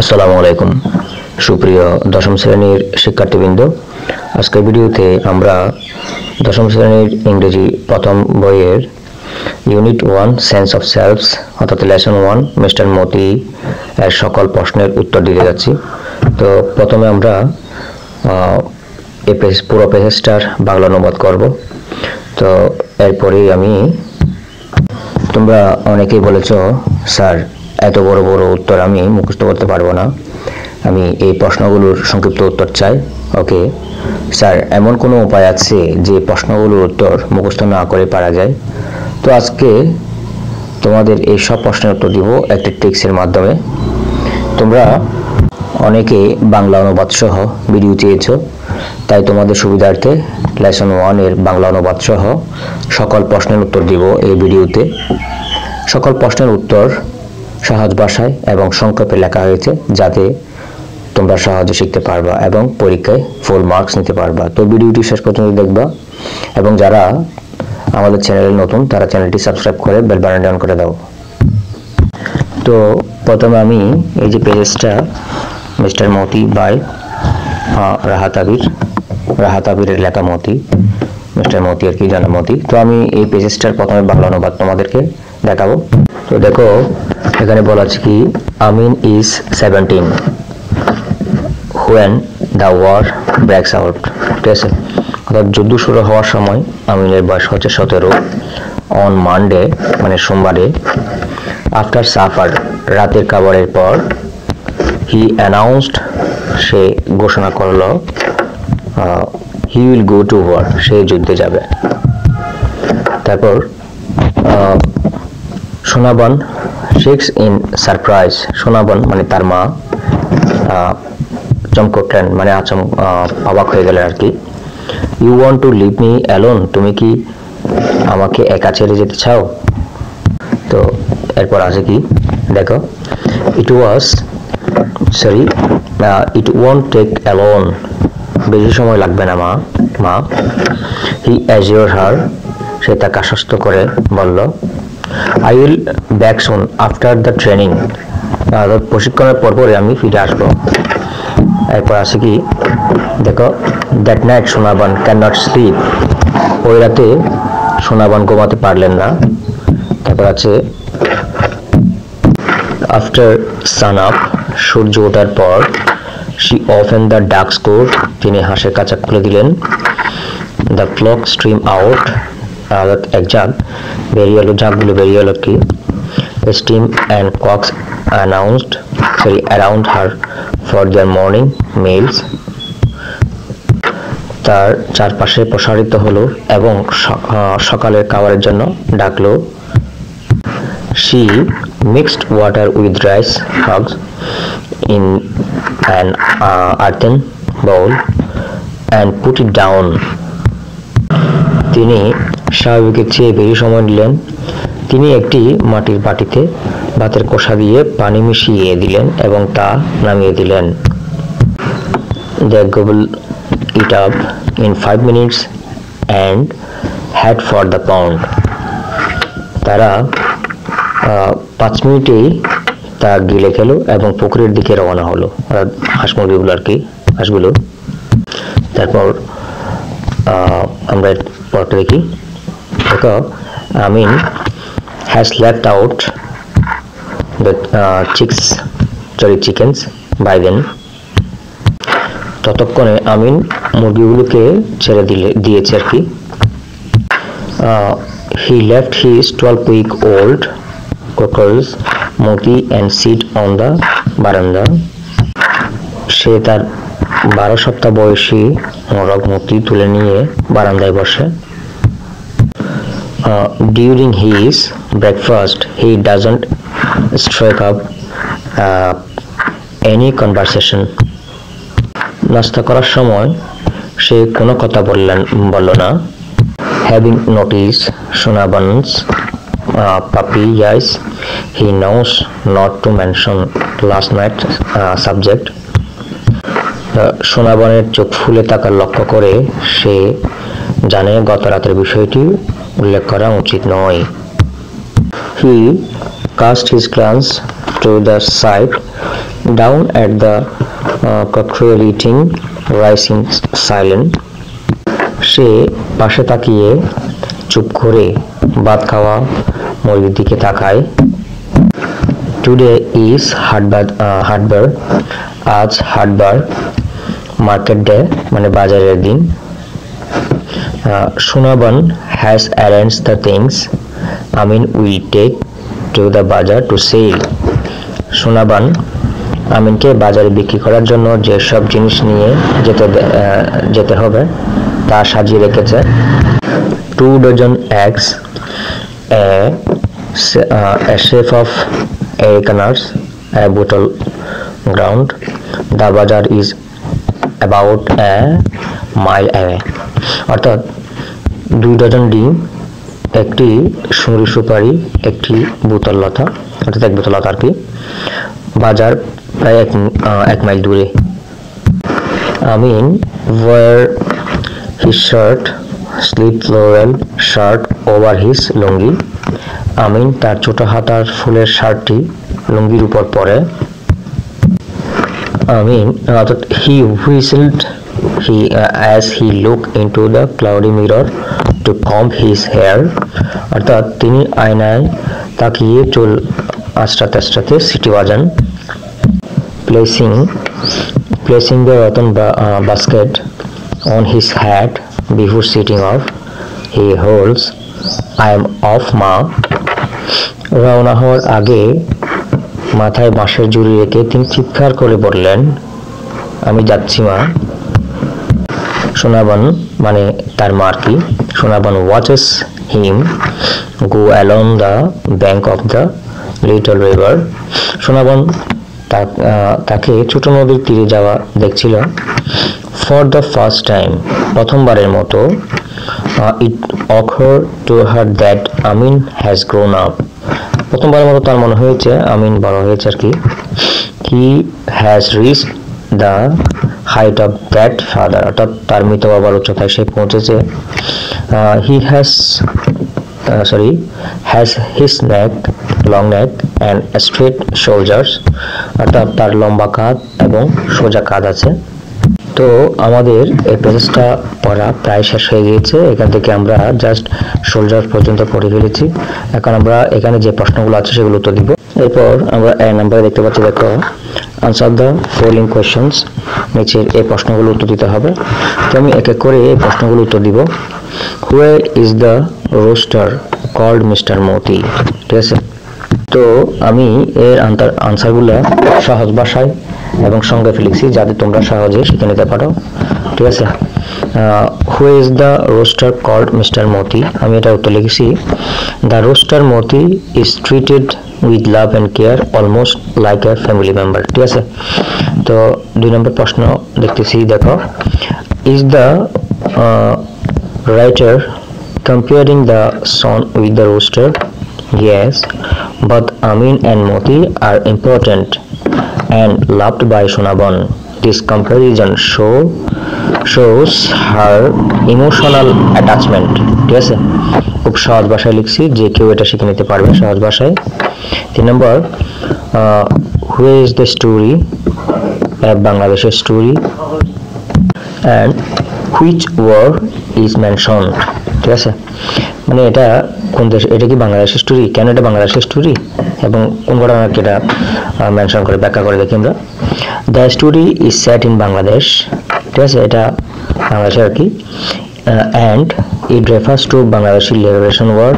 আসসালামু আলাইকুম সুপ্রিয় দশম শ্রেণীর শিক্ষার্থীবৃন্দ। আজকের ভিডিওতে আমরা দশম শ্রেণীর ইংরেজি প্রথম বইয়ের ইউনিট 1 সেন্স অফ সেলফস অর্থাৎ লেসন 1 মিস্টার মতি এর সকল প্রশ্নের উত্তর দিতে যাচ্ছি। তো প্রথমে আমরা এই পুরো পেজটার বাংলা অনুবাদ করব। তো এরপরেই তোমরা অনেকেই বলেছো, স্যার এত বড় বড় উত্তর আমি মুখস্থ করতে পারবো না, আমি এই প্রশ্নগুলোর সংক্ষিপ্ত উত্তর চাই। ওকে স্যার, এমন কোনো উপায় আছে যে প্রশ্নগুলোর উত্তর মুখস্থ না করে পারা যায়? তো আজকে তোমাদের এই সব প্রশ্নের উত্তর দিব একটা ট্রিক্সের মাধ্যমে। তোমরা অনেকে বাংলা অনুবাদ সহ ভিডিও চেয়েছো, তাই তোমাদের সুবিধার্থে লেসন 1 এর বাংলা অনুবাদ সহ সকল প্রশ্নের উত্তর দিব এই ভিডিওতে। সকল প্রশ্নের উত্তর সহজ ভাষায় এবং সংক্ষেপে লেখা হয়েছে, যাতে তোমরা সহজে শিখতে পারবা এবং পরীক্ষায় ফুল মার্কস নিতে পারবা। তো ভিডিওটি শেষ পর্যন্ত দেখবা এবং যারা আমাদের চ্যানেলে নতুন তারা চ্যানেলটি সাবস্ক্রাইব করে বেল বাটনটি অন করে দাও। তো প্রথমে আমি এই যে পেজটা মিস্টার মতি বাই রাহাত আবিরের লেখা মতি, মিস্টার মতি আর কি জানা মতি। তো আমি এই পেজটার প্রথমে বাংলা অনুবাদ তোমাদেরকে দেখাবো। তো দেখো এখানে বলা আছে কি, আমিন is 17 when the war breaks out। ঠিক আছে, অর্থাৎ যুদ্ধ শুরু হওয়ার সময় আমিনের বয়স হচ্ছে 17। অন মানডে মানে সোমবারে, আফটার সাফার রাতের খাবারের পর, হি অ্যানাউন্সড সে ঘোষণা করলো, he will go to war সে যুদ্ধে যাবে। তারপর Sonaban shakes in surprise, Sonaban মানে তার মা চমক উঠলেন মানে অবাক হয়ে গেলেন আর কি। You want to leave me alone, তুমি কি আমাকে একা ছেড়ে যেতে চাও? তো এরপর আছে কি দেখো, ইট ওয়ন্ট টেক অ্যালোন, বেশি সময় লাগবে না মা। হি অ্যাজিওর হার, সে তাকে আশ্বস্ত করে বলল, I will back soon after the training, প্রশিক্ষণের পরপরই আমি ফিরে আসবো। এরপর আছে কি দেখো, that night Sonaban can not sleep, ওই রাতে সোনাবন ঘুমাতে পারলেন না। তারপর আছে আফটার সান আপ, সূর্য ওঠার পর, শি ওপেন দ্য ডাক স্কোর, তিনি হাঁসের কাঁচা খুলে দিলেন। দ্য ফ্লক স্ট্রিম আউট, এক জাগ বেরিয়ে এলো, জাগগুলো বেরিয়ে এলো কি। Steam and cocks around her for their morning meals, তার চারপাশে প্রসারিত হলো এবং সকালের খাবারের জন্য ডাকলো। She mixed water with rice husks in an earthen bowl and put it down, তিনি স্বাভাবিকের চেয়ে বেশি সময় নিলেন, তিনি একটি মাটির বাটিতে ভাতের কষা দিয়ে পানি মিশিয়ে দিলেন এবং তা নামিয়ে দিলেন। They gobbled it up in 5 minutes and head for the pond, তারা 5 মিনিটেই তা গিলে খেলো এবং পুকুরের দিকে রওনা হলো, হাঁস মুরগিগুলো আর কি, হাঁসগুলো। তারপর আমরা পরটা দেখি, দেখো আমিন has left out the chickens by then, ততক্ষণে আমিন মুরগিগুলোকে ছেড়ে দিয়েছে আর কি। he left his 12-week-old cockles Moti and sit on the veranda, সে তার 12 সপ্তাহ বয়সী মোরগ মতি তুলে নিয়ে বারান্দায় বসে। During his breakfast he doesn't strike up any conversation, নাস্তা করার সময় সে কোনো কথা বলল না। Having noticed Sonabon's puppy eyes, he knows not to mention last night's subject, সোনাবনের চোখ ফুলে তাকার লক্ষ্য করে সে জানে গত রাতের বিষয়টি উল্লেখ করা উচিত নয়। He cast his glance to the side down at the cocktail eating rice in silence. সে পাশে তাকিয়ে চুপ করে ভাত খাওয়া মুরগির দিকে তাকায়। Today is হাটবার, আজ হাটবার, মার্কেট ডে মানে বাজারের দিন। Sunaban has arranged the things Amin will take to the bazaar to sell. Sunaban আমিনকে বাজারে বিক্রি করার জন্য যে সব জিনিস নিয়ে যেতে হবে তা সাজিয়ে রেখেছে। 2 dozen eggs, a sheaf of acorns, a bottle ground. The bazaar is about a mile away. অর্থাৎ 2 ডজন ডিম, একটি সুরি সুপারি, একটি বোতল লতা, অর্থাৎ এক বোতল লতা আর কি। বাজার প্রায় 1 মাইল দূরে। আমিন wear his shirt sleeve floral shirt over his লুঙ্গি। আমিন তার ছোট হাতার ফুলের শার্টটি লুঙ্গির উপর পরে। আমিন অর্থাৎ he whistled as he looked into the cloudy mirror to comb his hair, অর্থাৎ তিনি আয়নায় তাকিয়ে চুল আঁচড়াতে আঁচড়াতে সিটি বাজান। placing the rotten basket on his hat before sitting off, he holds I am off ma. রওনা হওয়ার আগে মাথায় বাঁশের ঝুড়ি রেখে তিনি চিৎকার করে বললেন, আমি যাচ্ছি মা। Sunaban মানে তার মা আর কি। Sunaban watches him go along the bank of the little river. Sunaban তাকে ছোট নদীর তীরে যাওয়া দেখছিল। For the first time, প্রথমবারের মতো, it occurred to her that Amin has grown up. প্রথমবারের মতো তার মনে হয়েছে আমিন বড় হয়েছে আর কি। He has reached the height of that father, অর্থাৎ তার মৃত বাবার উচ্চতায় সে পৌঁছেছে। He has his long neck and straight shoulders, অর্থাৎ তার লম্বা কাঁধ এবং সোজা কাঁধ আছে। তো আমাদের এই পেজটা পড়া প্রায় শেষ হয়ে গিয়েছে। এখান থেকে আমরা জাস্ট শোল্ডার পর্যন্ত পড়ে ফেলেছি। এখন আমরা এখানে যে প্রশ্নগুলো আছে সেগুলো উত্তর দিব। এরপর আমরা এই নাম্বারে দেখতে পাচ্ছি, দেখো আনসার দ্য ফলোইং কোয়েশ্চেন্স, নিচের এই প্রশ্নগুলো উত্তর দিতে হবে। তো আমি এক এক করে এই প্রশ্নগুলো উত্তর দিব। Where is the rooster called mister Moti? ঠিক আছে, তো আমি এর আনসারগুলো সহজ ভাষায় এবং সংক্ষেপে লিখছি যাতে তোমরা সহজে শিখে নিতে পারো। ঠিক আছে, who is the rooster called mister Moti? আমি এটা উত্তর লিখেছি, the rooster Moti is treated with love and care almost like a family member. ঠিক আছে, তো 2 নম্বর প্রশ্ন দেখতেছি, দেখো is the writer comparing the sun with the rooster? Yes, but Amin and Moti are important and loved by Sunaban. This comparison shows her emotional attachment. ঠিক আছে, খুব সহজ ভাষায় লিখছি, যে কেউ এটা শিখে নিতে পারবে সহজ ভাষায়। 3 নম্বর, who is the story? বাংলাদেশের story. and which word is mentioned? ঠিক আছে, মানে এটা কোন দেশ, এটা কি বাংলাদেশের স্টোরি, কেন এটা বাংলাদেশের স্টোরি এবং কোন ঘটনাকে এটা মেনশন করে ব্যাখ্যা করে দেখি আমরা। The story is set in Bangladesh. ঠিক আছে, এটা বাংলাদেশে আর কি। And it refers to Bangladeshi liberation war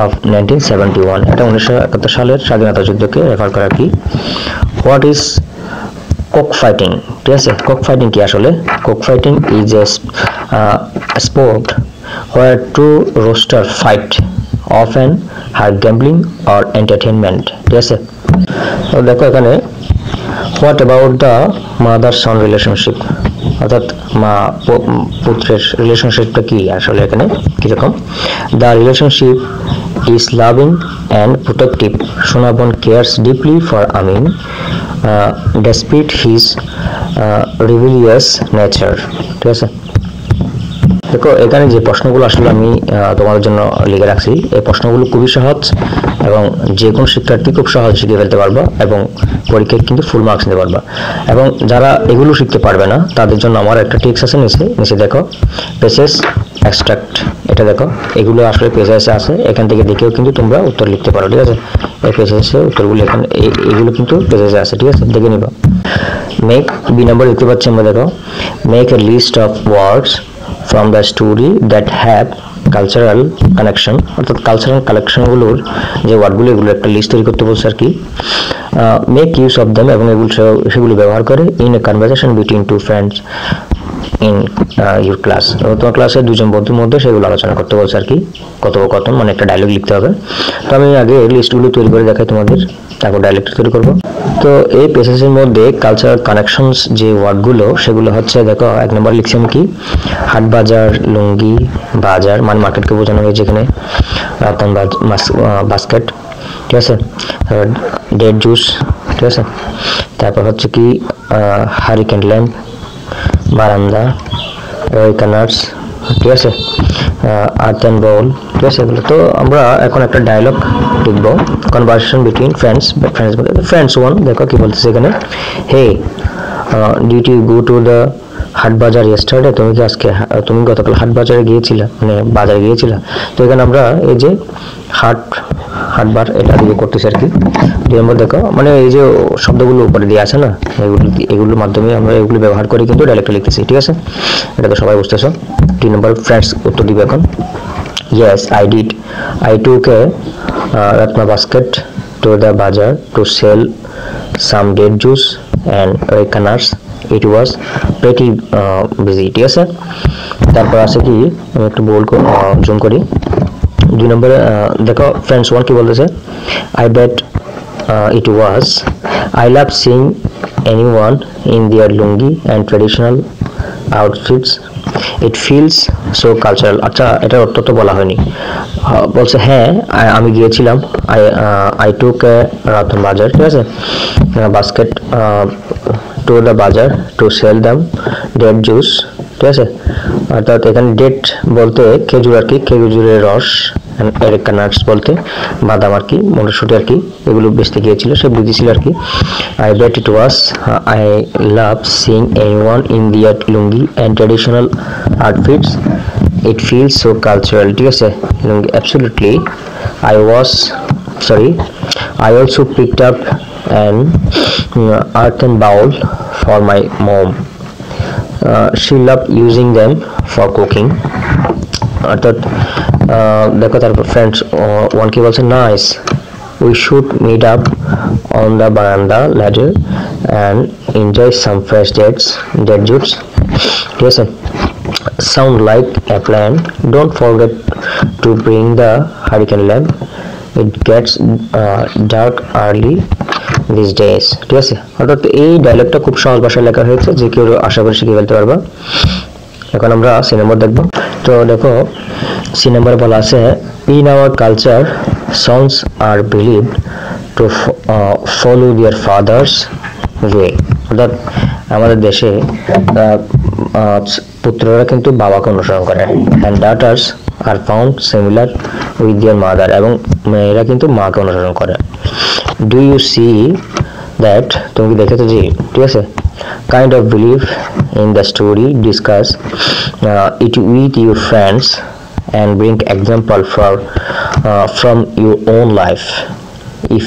of 1971, এটা 1971 সালের স্বাধীনতা যুদ্ধকে রেফার করে আর কি। What is cock fighting? ঠিক আছে, কক ফাইটিং কি আসলে? Cock fighting is a sport where two roosters fight, often are gambling or entertainment. ঠিক আছে, তো দেখো এখানে what about the mother son relationship, অর্থাৎ মা পুত্রের রিলেশনশিপটা কি আসলে এখানে কিরকম? The relationship is loving and protective. Sunaban cares deeply for Amin despite his rebellious nature. ঠিক আছে, দেখো এখানে যে প্রশ্নগুলো আসলে আমি তোমাদের জন্য লিখে রাখছি, এই প্রশ্নগুলো খুবই সহজ এবং যে কোনো শিক্ষার্থী খুব সহজ শিখে ফেলতে পারবা এবং পরীক্ষায় কিন্তু ফুল মার্কস নিতে পারবা। এবং যারা এগুলো শিখতে পারবে না তাদের জন্য আমার একটা টিপস আছে, নিচে দেখো পেসেস এক্সট্রাক্ট, এটা দেখো এগুলো আসলে পেজেসে আছে, এখান থেকে দেখেও কিন্তু তোমরা উত্তর লিখতে পারো, ঠিক আছে। এই পেজেসে উত্তরগুলো এখানে এগুলো কিন্তু পেজেসে আছে, ঠিক আছে, দেখে নিবা। মেক বি নাম্বার দেখতে পাচ্ছি আমরা, দেখো make a list of words from the story that have cultural connection, অর্থাৎ কালচারাল কালেকশনগুলোর যে ওয়ার্ডগুলো এগুলো একটা লিস্ট তৈরি করতে বলছে আর কি। মেক ইউজ অফ দেম, এবং এগুলো সেগুলো ব্যবহার করে in a conversation between two friends in your class, তোমার ক্লাসে দুজন বন্ধুর মধ্যে সেগুলো আলোচনা করতে বলছে আর কি, কথোপকথন মানে একটা ডায়লগ লিখতে হবে। তো আমি আগে লিস্টগুলো তৈরি করে দেখাই তোমাদের, তারপর ডায়লগটা তৈরি করব। তো এই পেসেজের মধ্যে কালচারাল কানেকশনস যে ওয়ার্ডগুলো সেগুলো হচ্ছে, দেখো এক নম্বর লিখছি আমি কি, হাট বাজার, লুঙ্গি, বাজার মানে মার্কেটকে বোঝানো হয়েছে এখানে, রাতন বাস্কেট, ঠিক আছে, ডেড জুস, ঠিক আছে, তারপর হচ্ছে কি হারিকেন ল্যাম্প, বারান্দা, কানার্স, ঠিক আছে, আর্থ অ্যান্ড বাউল, ঠিক আছে এগুলো। তো আমরা এখন একটা ডায়লগ লিখবো, conversation between friends, friends one, দেখো কি বলতেছে এখানে, hey did you go to the haat bazaar yesterday, তুমি গতকাল হাট বাজারে গিয়েছিলা, মানে বাজারে গিয়েছিলা। তো এখানে আমরা এই যে হাটবার এটা দিয়ে করতেছি আর কি। 2 নম্বর দেখো, মানে এই যে শব্দগুলো উপরে দিয়ে আছে না, এগুলোর মাধ্যমে আমরা এগুলো ব্যবহার করে কিন্তু ডাইরেক্ট লিখতেছি, ঠিক আছে, এটা তো সবাই বুঝতেছো। 3 নম্বর ফ্রেন্ডস উত্তর দিবে এখন, yes I did, I took a ratna basket to the bazaar to sell some date juice and canards, it was pretty busy, ঠিক আছে। তারপর আছে কি, আমি একটু জুম করি। 2 নম্বরে দেখো ফ্রেন্ডস ওয়ান কি বলতেছে, I bet it was, I love seeing anyone in their lungi and traditional outfits, it feels so cultural। আচ্ছা এটার অর্থ তো বলা হয়নি, বলছে হ্যাঁ আমি গিয়েছিলাম, I took a রাতন বাজার, ঠিক আছে, বাস্কেট to the বাজার to sell them date juice, ঠিক আছে। অর্থাৎ এখানে ডেট বলতে খেজুর আর কি, খেজুরের রস, নাটস বলতে বাদাম আর কি, মটরশুঁটি আর কি, এগুলো বেচতে গিয়েছিল, সে বুঝেছিল আর কি। I bet it was, I love seeing anyone in their lungi and traditional outfits, it feels so cultural, ঠিক আছে, lungi absolutely। I also picked up an earthen bowl for my mom, she loved using them for cooking। অর্থাৎ দেখো তারপর friends one কি বলছে, nice, we should meet up on the veranda later and enjoy some fresh date juice, ঠিক আছে, sound like a plan, don't forget to bring the hurricane lamp, it gets dark early these days, ঠিক আছে। অর্থাৎ এই ডায়লগটা খুব সহজ ভাষায় লেখা হয়েছে, যে কেউ আশা করি শিখে ফেলতে পারবা। এখন আমরা সি নম্বর দেখবো। তো দেখো সি নম্বরে বলা আছে, in our culture sons are believed to follow their father's way, অর্থাৎ আমাদের দেশে পুত্ররা কিন্তু বাবাকে অনুসরণ করে, and daughters are found similar with their mother, এবং মেয়েরা কিন্তু মাকে অনুসরণ করে। Do you see that, তুমি কি দেখেছো যে, ঠিক আছে, kind of belief in the story, discuss it with your friends and bring example from your own life if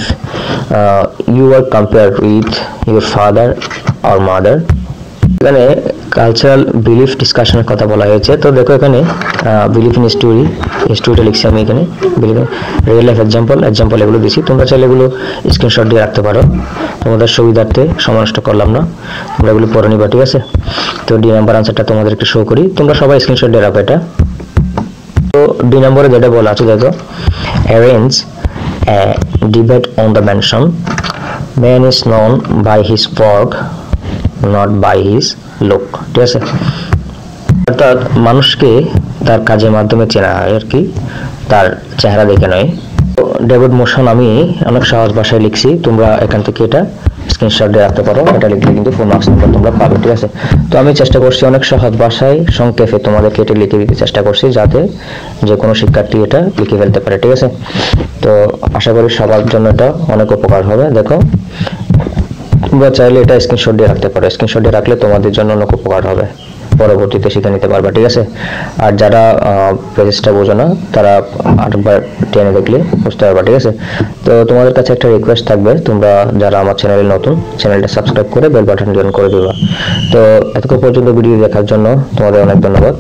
you are compared with your father or mother। এখানে cultural belief ডিসকাশনের কথা বলা হয়েছে। তো দেখো এখানে বিলিফ ইন স্টোরিটা লিখছি আমি, এখানে রিয়েল লাইফ এক্সাম্পল এগুলো দিছি, তোমরা চাইলে এগুলো স্ক্রিনশট দিয়ে রাখতে পারো, তোমাদের সুবিধার্থে সময় নষ্ট করলাম না, তোমরা এগুলো পড়ে নিবা, ঠিক আছে। তো ডি নাম্বার আনসারটা তোমাদের একটু শো করি, তোমরা সবাই স্ক্রিনশট দিয়ে রাখো এটা। তো ডি নম্বরে যেটা বলা আছে দেখো, arrange a debate on the mansion, man is known by his work not by his look, ঠিক আছে। অর্থাৎ মানুষকে তার কাজের মাধ্যমে চেনা হয় আর কি, তার চেহারা দেখে নয়। ডেভিড মোশন আমি অনেক সহজ ভাষায় লিখছি, তোমরা এখান থেকে এটা স্ক্রিনশট দিয়ে রাখতে পারো। এটা লিখলে কিন্তু ফুল মার্কস নাম্বার তোমরা পাবে, ঠিক আছে। তো আমি চেষ্টা করছি অনেক সহজ ভাষায় সংক্ষেপে তোমাদেরকে এটা লিখে দিতে চেষ্টা করছি, যাতে যে কোনো শিক্ষার্থী এটা লিখে ফেলতে পারে, ঠিক আছে। তো আশা করি সবার জন্য এটা অনেক উপকার হবে। দেখো, তোমরা চাইলে এটা স্ক্রিনশট দিয়ে রাখতে পারো। স্ক্রিনশট দিয়ে রাখলে তোমাদের জন্য অনেক উপকার হবে, পরবর্তীতে শিখে নিতে পারবা, ঠিক আছে। আর যারা প্রসেসটা বোঝো না, তারা আরেকবার টেনে দেখলে বুঝতে পারবা, ঠিক আছে। তো তোমাদের কাছে একটা রিকোয়েস্ট থাকবে, তোমরা যারা আমার চ্যানেলে নতুন, চ্যানেলটা সাবস্ক্রাইব করে বেল বাটন অন করে দিবা। তো এতক্ষণ পর্যন্ত ভিডিও দেখার জন্য তোমাদের অনেক ধন্যবাদ।